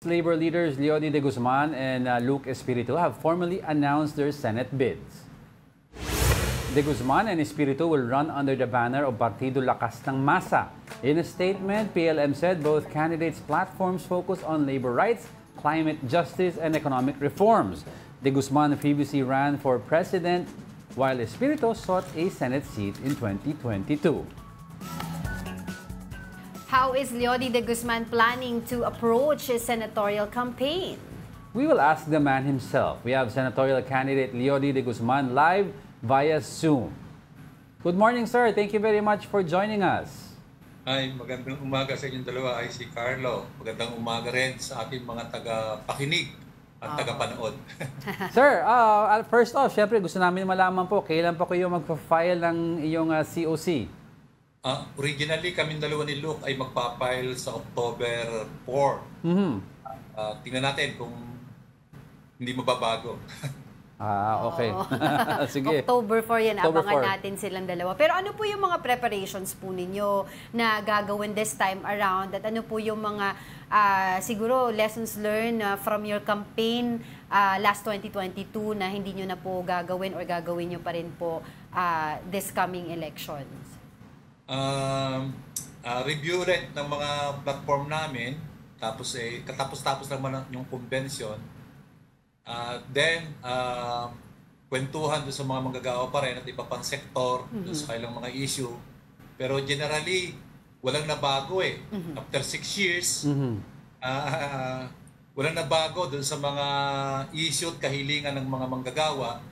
Labor leaders Leody de Guzman and Luke Espiritu have formally announced their Senate bids. De Guzman and Espiritu will run under the banner of Partido Lakas ng Masa. In a statement, PLM said both candidates' platforms focus on labor rights, climate justice, and economic reforms. De Guzman previously ran for president, while Espiritu sought a Senate seat in 2022. How is Leody de Guzman planning to approach his senatorial campaign? We will ask the man himself. We have senatorial candidate Leody de Guzman live via Zoom. Good morning, sir. Thank you very much for joining us. Ay, magandang umaga sa inyong dalawa. Ay, si Carlo. Magandang umaga rin sa ating mga taga-pakinig at taga-panood. Sir, first off, syempre gusto namin malaman po, kailan pa kayo magpa-file ng iyong COC? Originally, kaming dalawa ni Luke ay magpa-file sa October 4. Tingnan natin kung hindi mababago. Okay. Sige. October 4 yan, October abangan 4. natin silang dalawa. Pero ano po yung mga preparations po ninyo na gagawin this time around? At ano po yung mga siguro lessons learned from your campaign last 2022 na hindi nyo na po gagawin or gagawin nyo pa rin po this coming elections? Review rin ng mga platform namin, tapos katapos-tapos naman yung convention. Then, kwentuhan doon sa mga manggagawa pa rin at iba pang sektor, doon sa kailang mga issue. Pero generally, walang nabago eh. After 6 years, walang nabago doon sa mga issue at kahilingan ng mga manggagawa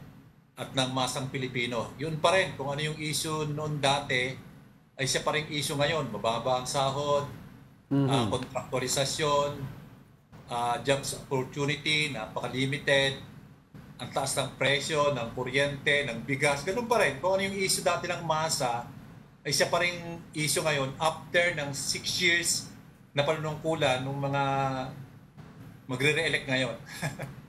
at ng masang Pilipino. Yun pa rin, kung ano yung issue noon dati, ay siya pa rin issue ngayon. Mababa ang sahod, kontraktualisasyon, jobs opportunity, napaka-limited, ang taas ng presyo, ng kuryente, ng bigas, ganun pa rin. Kung ano yung issue dati ng masa, ay siya pa rin issue ngayon after ng 6 years na panunungkulan ng mga magre-re-elect ngayon.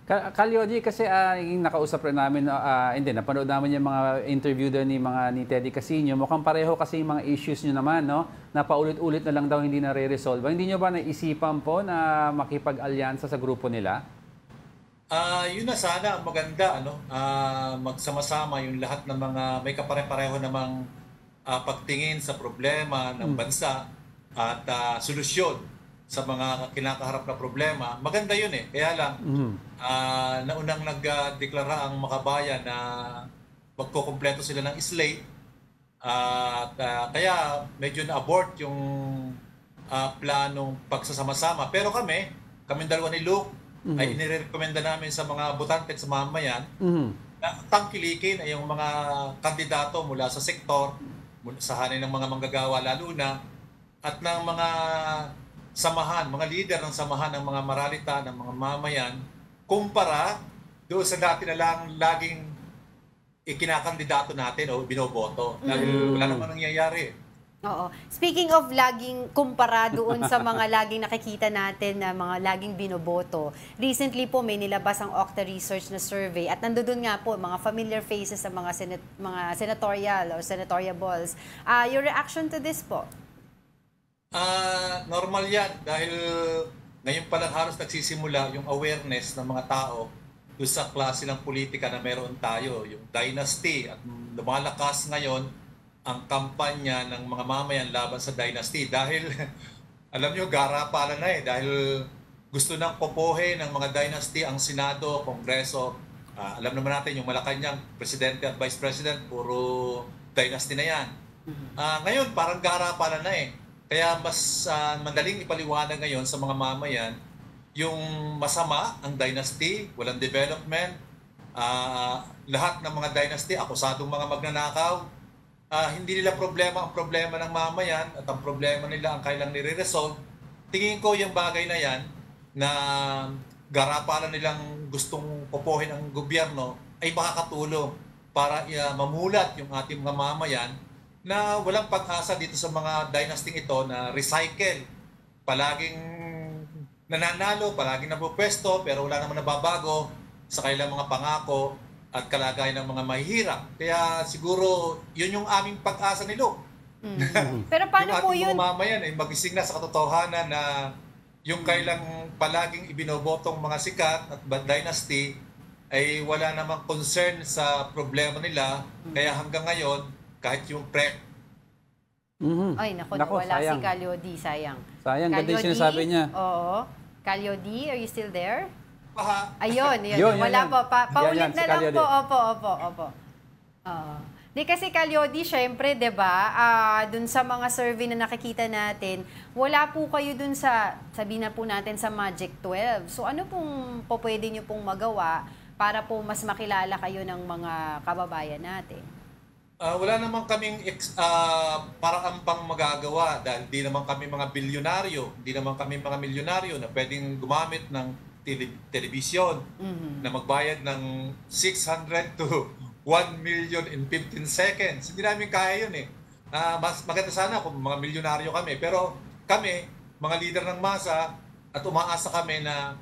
Leody, kasi yung nakausap rin namin, hindi, napanood namin yung mga interview doon ni Teddy Casino. Mukhang pareho kasi yung mga issues nyo naman, no? Na paulit-ulit na lang daw hindi na-resolve. Hindi nyo ba naisipan po na makipag-alyansa sa grupo nila? Yun na sana, maganda, ano? Magsama-sama yung lahat ng mga may kapare-pareho namang pagtingin sa problema ng bansa at solusyon sa mga kinakaharap na problema. Maganda yun eh. Kaya lang, naunang nagdeklara ang makabayan na magkukumpleto sila ng slate. Kaya medyo na-abort yung planong pagsasama-sama. Pero kami dalawa ni Luke, ay inirekomenda namin sa mga botante at sa mamayan na tangkilikin ay yung mga kandidato mula sa sektor, sa hanay ng mga manggagawa lalo na, at ng mga samahan, mga leader ng samahan ng mga maralita, ng mga mamayan, kumpara doon sa dati na lang laging ikinakandidato natin o binoboto. Dahil wala namang nangyayari. Oo. Speaking of laging kumpara doon sa mga laging nakikita natin na mga laging binoboto, recently po may nilabas ang Okta Research na survey at nandoon nga po mga familiar faces sa mga senatorial or senatoriables. Your reaction to this po? Normal yan dahil ngayon pa lang halos nagsisimula yung awareness ng mga tao doon sa klase ng politika na meron tayo, yung dynasty, at lumalakas ngayon ang kampanya ng mga mamayan laban sa dynasty dahil alam nyo, garapalan na eh dahil gusto nang popohe ng mga dynasty ang Senado, Kongreso. Alam naman natin yung Malacanang Presidente at Vice President, puro dynasty na yan. Ngayon parang garapalan na eh. Kaya mas madaling ipaliwanag ngayon sa mga mamayan yung masama ang dynasty, walang development, lahat ng mga dynasty, akusadong mga magnanakaw. Hindi nila problema ang problema ng mamayan at ang problema nila ang kailang nire-resolve. Tingin ko yung bagay na yan na garapalan nilang gustong popohin ang gobyerno ay makakatulong para mamulat yung ating mga mamayan na walang pag-asa dito sa mga dynasty ito na recycle. Palaging nananalo, palaging napupwesto, pero wala naman nababago sa kanilang mga pangako at kalagayan ng mga mahihirap. Kaya siguro yun yung aming pag-asa ni Luke. Pero paano po yun? Yung ating mga mamayan ay magising na sa katotohanan na yung kailang palaging ibinobotong mga sikat at bad dynasty ay wala namang concern sa problema nila. Kaya hanggang ngayon, kahit yung Ay, naku, Naku, wala si sayang. Calyodi, sayang. Sayang, ganda yung Calyodi? sinasabi niya. Oo. Calyodi, are you still there? paha, Ayun, Yun, wala yan. po. Paulit Yan, si na lang Calyodi. po. Opo. Oo. Di kasi Calyodi, syempre, 'di ba? Dun sa mga survey na nakikita natin, wala po kayo dun sa, sabihin na po natin sa Magic 12. So ano pong pwede niyo pong magawa para po mas makilala kayo ng mga kababayan natin? wala naman kaming paraan pang magagawa dahil di naman kami mga bilyonaryo, di naman kami mga milyonaryo na pwedeng gumamit ng telebisyon na magbayad ng 600 to 1 million in 15 seconds. Hindi namin kaya yun eh. Mas maganda sana kung mga milyonaryo kami. Pero kami, mga leader ng masa, at umaasa kami na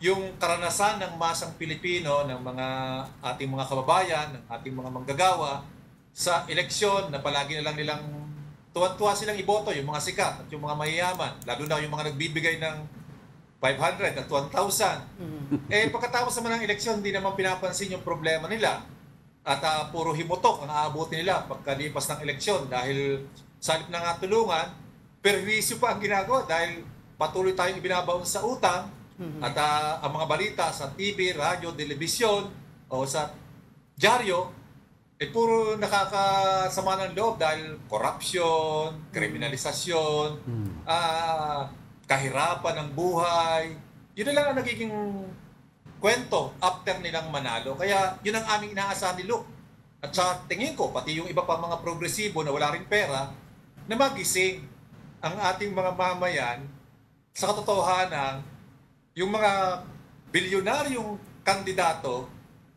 yung karanasan ng masang Pilipino, ng mga ating mga kababayan, ng ating mga manggagawa, sa eleksyon na palagi na lang nilang tuwan-tuwa silang iboto, yung mga sikat at yung mga mayayaman, lalo na yung mga nagbibigay ng 500 at 1,000. Pagkatapos naman ng eleksyon, hindi naman pinapansin yung problema nila. At puro himutok ang aabutin nila pagkalipas ng eleksyon dahil sa halip na nga tulungan, perwisyo pa ang ginagawa dahil patuloy tayong ibinabaon sa utang at ang mga balita sa TV, radyo, telebisyon o sa dyaryo puro nakakasama ng loob dahil corruption, kriminalisasyon, kahirapan ng buhay. Yun na lang ang nagiging kwento after nilang manalo. Kaya yun ang aming inaasahan ni Luke. At sa tingin ko, pati yung iba pa mga progresibo na wala rin pera, na magising ang ating mga mamayan sa katotohanan, yung mga bilyonaryong kandidato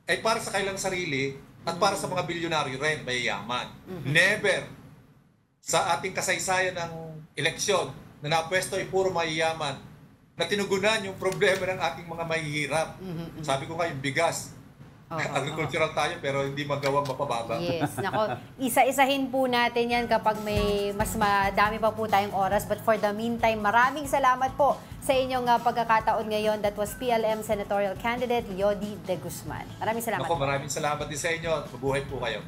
ay para sa kailang sarili at para sa mga bilyonaryo rin, mayayaman. Never sa ating kasaysayan ng eleksyon na napwesto ay puro mayayaman na tinugunan yung problema ng ating mga mahihirap. Sabi ko nga, yung bigas. Agricultural tayo pero hindi magawang mapababa. Yes, nako, isa-isahin po natin yan kapag may mas madami pa po tayong oras. But for the meantime, maraming salamat po sa inyong pagkakataon ngayon. That was PLM Senatorial Candidate Leody De Guzman. Maraming salamat. Maraming salamat din sa inyo at mabuhay po kayo.